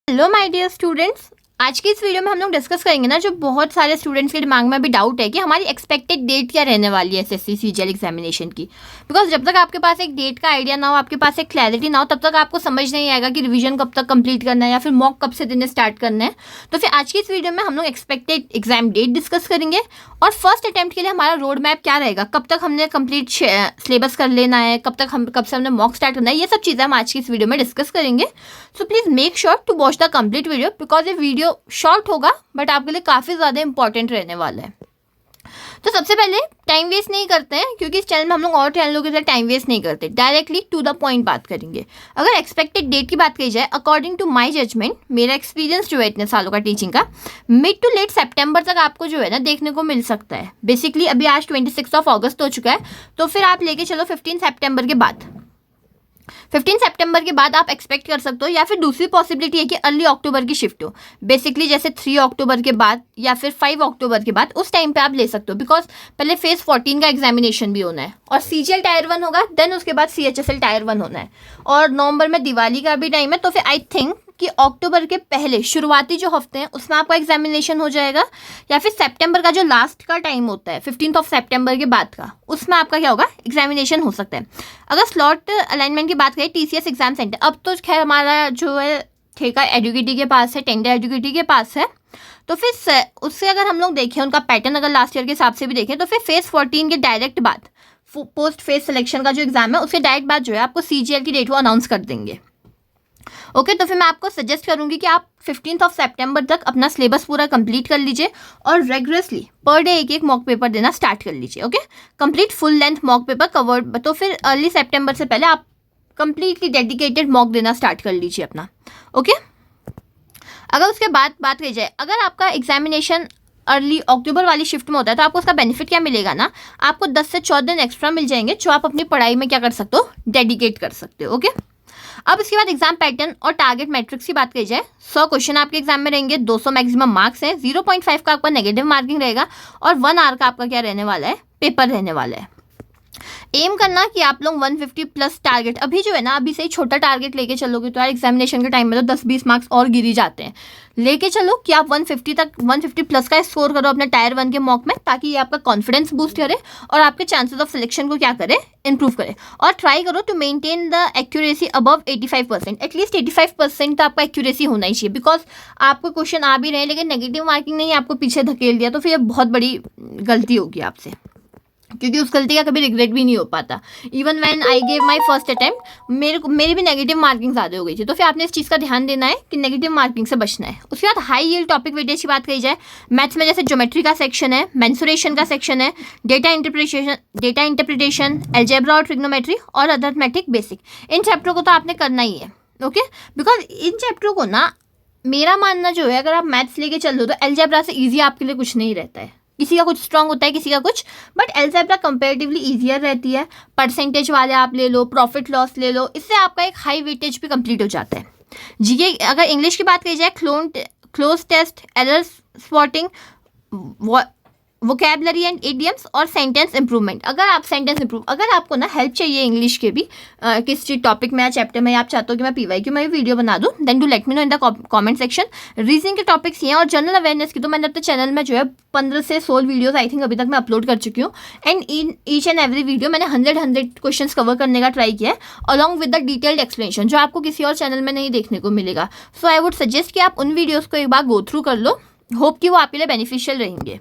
Hello my dear students, आज की इस वीडियो में हम लोग डिस्कस करेंगे ना, जो बहुत सारे स्टूडेंट्स के दिमाग में अभी डाउट है कि हमारी एक्सपेक्टेड डेट क्या रहने वाली है एसएससी सीजीएल एग्जामिनेशन की। बिकॉज जब तक आपके पास एक डेट का आइडिया ना हो, आपके पास एक क्लैरिटी ना हो, तब तक आपको समझ नहीं आएगा कि रिवीजन कब तक कंप्लीट करना है या फिर मॉक कब से देने स्टार्ट करना है। तो फिर आज की इस वीडियो में हम लोग एक्सपेक्टेड एग्जाम डेट डिस्कस करेंगे और फर्स्ट अटेम्प्ट के लिए हमारा रोड मैप क्या रहेगा, कब तक हमने कंप्लीट सिलेबस कर लेना है, कब से हमने मॉक स्टार्ट करना है, ये सब चीज़ें हम आज की इस वीडियो में डिस्कस करेंगे। So please make sure to watch the complete video, because ये वीडियो शॉर्ट होगा बट आपके लिए काफ़ी ज़्यादा इंपॉर्टेंट रहने वाला है। तो सबसे पहले टाइम वेस्ट नहीं करते हैं, क्योंकि इस चैनल में हम लोग और चैनलों के साथ टाइम वेस्ट नहीं करते, डायरेक्टली टू द पॉइंट बात करेंगे। अगर एक्सपेक्टेड डेट की बात करी जाए, अकॉर्डिंग टू माय जजमेंट, मेरा एक्सपीरियंस जो है इतने सालों का टीचिंग का, मिड टू लेट सितंबर तक आपको जो है ना देखने को मिल सकता है। बेसिकली अभी आज 26 अगस्त हो चुका है, तो फिर आप लेके चलो 15 सितंबर के बाद। 15 सितंबर के बाद आप एक्सपेक्ट कर सकते हो, या फिर दूसरी पॉसिबिलिटी है कि अर्ली अक्टूबर की शिफ्ट हो, बेसिकली जैसे 3 अक्टूबर के बाद या फिर 5 अक्टूबर के बाद, उस टाइम पे आप ले सकते हो। बिकॉज पहले फेज 14 का एग्जामिनेशन भी होना है और सीजीएल टायर 1 होगा, देन उसके बाद सीएचएसएल टायर 1 होना है, और नवंबर में दिवाली का भी टाइम है। तो फिर आई थिंक कि अक्टूबर के पहले शुरुआती जो हफ्ते हैं उसमें आपका एग्जामिनेशन हो जाएगा, या फिर सितंबर का जो लास्ट का टाइम होता है 15 सितंबर के बाद का, उसमें आपका क्या होगा, एग्जामिनेशन हो सकता है। अगर स्लॉट अलाइनमेंट की बात करें, टीसीएस एग्जाम सेंटर अब तो खैर हमारा जो है ठेका एडुकेटी के पास है, टेंडर एडुकेटी के पास है। तो फिर उससे अगर हम लोग देखें उनका पैटर्न, अगर लास्ट ईयर के हिसाब से भी देखें, तो फिर फेज 14 के डायरेक्ट बाद, पोस्ट फेज सिलेक्शन का जो एग्जाम है उसके डायरेक्ट बाद जो है आपको सीजीएल की डेट वो अनाउंस कर देंगे। ओके, तो फिर मैं आपको सजेस्ट करूंगी कि आप 15 सितंबर तक अपना सिलेबस पूरा कंप्लीट कर लीजिए और रेगुलरली पर डे एक मॉक पेपर देना स्टार्ट कर लीजिए। Okay, complete full length mock paper covered, तो फिर अर्ली सितंबर से पहले आप कंप्लीटली डेडिकेटेड मॉक देना स्टार्ट कर लीजिए अपना। ओके, अगर उसके बाद बात की जाए, अगर आपका एग्जामिनेशन अर्ली अक्टूबर वाली शिफ्ट में होता है तो आपको उसका बेनिफिट क्या मिलेगा ना, आपको 10 से 14 दिन एक्स्ट्रा मिल जाएंगे, जो आप अपनी पढ़ाई में क्या कर सकते हो, डेडिकेट कर सकते हो। ओके, अब इसके बाद एग्जाम पैटर्न और टारगेट मैट्रिक्स की बात की जाए, 100 क्वेश्चन आपके एग्जाम में रहेंगे, 200 मैक्सिमम मार्क्स है, 0.5 का आपका नेगेटिव मार्किंग रहेगा और 1 आवर का आपका क्या रहने वाला है, पेपर रहने वाला है। एम करना कि आप लोग 150 प्लस टारगेट, अभी जो है ना, अभी से ही छोटा टारगेट लेके चलोगे तो यार एग्जामिनेशन के टाइम में तो 10-20 मार्क्स और गिरी जाते हैं। लेके चलो कि आप 150 प्लस का स्कोर करो अपने टायर 1 के मॉक में, ताकि ये आपका कॉन्फिडेंस बूस्ट करे और आपके चांसेस ऑफ सिलेक्शन को क्या करे, इंप्रूव करे। और ट्राई करो to maintain the accuracy above 85%, at least 85% तो आपका एक्यूरेसी होना ही चाहिए। बिकॉज आपको क्वेश्चन आ भी रहे हैं लेकिन नेगेटिव मार्किंग नहीं, आपको पीछे धकेल दिया, तो फिर बहुत बड़ी गलती होगी आपसे, क्योंकि उस गलती का कभी रिग्रेट भी नहीं हो पाता। Even when I gave my first attempt, मेरी भी नेगेटिव मार्किंग ज़्यादा हो गई थी, तो फिर आपने इस चीज़ का ध्यान देना है कि नेगेटिव मार्किंग से बचना है। उसके बाद हाई यील्ड टॉपिक वेटेज की बात करी जाए, मैथ्स में जैसे ज्योमेट्री का सेक्शन है, मेंसुरेशन का सेक्शन है, डेटा इंटरप्रिटेशन, अलजेब्रा और ट्रिग्नोमेट्री और अर्थमेटिक बेसिक, इन चैप्टरों को तो आपने करना ही है। ओके, बिकॉज इन चैप्टरों को ना, मेरा मानना जो है, अगर आप मैथ्स लेके चल लो तो अलजेब्रा से ईजी आपके लिए कुछ नहीं रहता है। किसी का कुछ स्ट्रांग होता है, किसी का कुछ, बट अलजेब्रा कंपैरेटिवली ईजियर रहती है। परसेंटेज वाले आप ले लो, प्रॉफिट लॉस ले लो, इससे आपका एक हाई वेटेज भी कंप्लीट हो जाता है। जीके अगर इंग्लिश की बात की जाए, cloze test, error spotting, vocabulary and idioms और सेंटेंस इंप्रूवमेंट। अगर आपको ना हेल्प चाहिए इंग्लिश के भी किसी टॉपिक में या चैप्टर में, आप चाहते हो कि मैं पीवाईक्यू में वीडियो बना दूं, then do let me know in the comment section. Reasoning के टॉपिक्स ये हैं, और जनरल अवेयरनेस की तो मैंने अपने चैनल में जो है 15 से 16 वीडियोस आई थिंक अभी तक मैं अपलोड कर चुकी हूँ, and in each and every video मैंने 100 क्वेश्चन कवर करने का ट्राई किया है, along with the detailed explanation, जो आपको किसी और चैनल में नहीं देखने को मिलेगा। सो आई वुड सजेस्ट कि आप उन वीडियोज़ को एक बार गो थ्रू कर लो, होप कि वो आपके लिए बेनिफिशियल रहेंगे।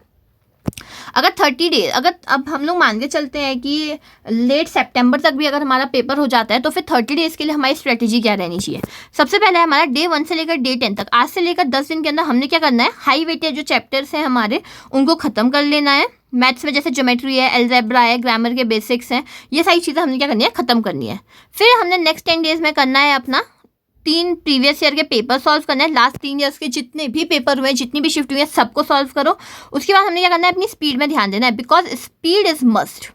अगर 30 डेज, अगर अब हम लोग मान के चलते हैं कि लेट सितंबर तक भी अगर हमारा पेपर हो जाता है, तो फिर 30 डेज के लिए हमारी स्ट्रेटेजी क्या रहनी चाहिए। सबसे पहले हमारा डे 1 से लेकर डे 10 तक, आज से लेकर 10 दिन के अंदर हमने क्या करना है, हाई वेटेज जो चैप्टर्स हैं हमारे, उनको ख़त्म कर लेना है। मैथ्स में जैसे ज्योमेट्री है, अलजेब्रा है, ग्रामर के बेसिक्स हैं, ये सारी चीज़ें हमने क्या करनी है, ख़त्म करनी है। फिर हमने नेक्स्ट 10 डेज में करना है अपना 3 प्रीवियस ईयर के पेपर सॉल्व करना है। लास्ट 3 ईयर्स के जितने भी पेपर हुए, जितनी भी शिफ्ट हुई है, सबको सॉल्व करो। उसके बाद हमने क्या करना है, अपनी स्पीड में ध्यान देना है, बिकॉज स्पीड इज मस्ट।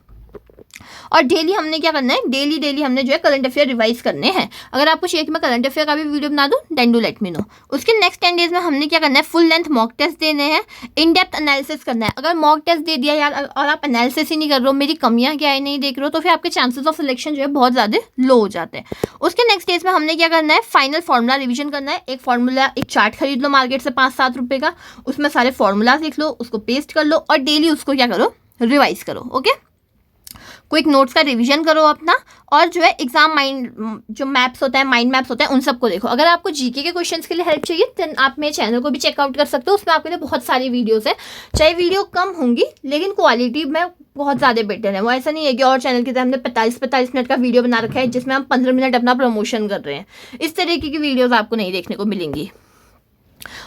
और डेली हमने क्या करना है, डेली हमने जो है करंट अफेयर रिवाइज करने हैं। अगर आपको चाहिए कि मैं करंट अफेयर का भी वीडियो बना दूं, then do let me know. उसके नेक्स्ट 10 डेज में हमने क्या करना है, फुल लेंथ मॉक टेस्ट देने हैं, इन डेप्थ एनालिसिस करना है। अगर मॉक टेस्ट दे दिया यार और आप एनालिसिस ही नहीं कर रहे हो, मेरी कमियां क्या है नहीं देख रहे हो, तो फिर आपके चांसेस ऑफ सिलेक्शन जो है बहुत ज़्यादा लो हो जाते हैं। उसके नेक्स्ट डेज में हमने क्या करना है, फाइनल फॉर्मूला रिविजन करना है। एक चार्ट खरीद लो मार्केट से 5-7 रुपये का, उसमें सारे फॉर्मूलाज लिख लो, उसको पेस्ट कर लो और डेली उसको क्या करो, रिवाइज करो। ओके, क्विक नोट्स का रिवीजन करो अपना, और जो है एग्जाम माइंड जो मैप्स होता है, माइंड मैप्स होता है, उन सबको देखो। अगर आपको जीके के क्वेश्चंस के लिए हेल्प चाहिए तो आप मेरे चैनल को भी चेकआउट कर सकते हो, उसमें आपके लिए बहुत सारी वीडियोस है। चाहे वीडियो कम होंगी लेकिन क्वालिटी में बहुत ज़्यादा बेटर है। वो ऐसा नहीं है कि और चैनल की तरह हमने 45 मिनट का वीडियो बना रखा है जिसमें हम 15 मिनट अपना प्रमोशन कर रहे हैं। इस तरीके की वीडियोज़ आपको नहीं देखने को मिलेंगी।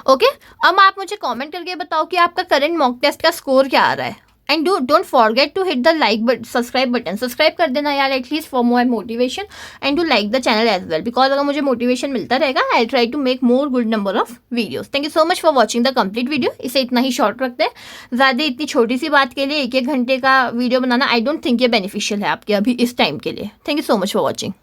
ओके, अब आप मुझे कमेंट करके बताओ कि आपका करंट मॉक टेस्ट का स्कोर क्या आ रहा है। And don't forget to hit the subscribe button. Subscribe कर देना यार at least for more motivation, and to like the channel as well, because अगर मुझे मोटिवेशन मिलता रहेगा I try to make more good number of videos. Thank you so much for watching the complete video. इसे इतना ही short रखते हैं, ज़्यादा इतनी छोटी सी बात के लिए 1-1 घंटे का video banana I don't think ये बेनिफिशियल है आपके अभी इस टाइम के लिए। Thank you so much for watching.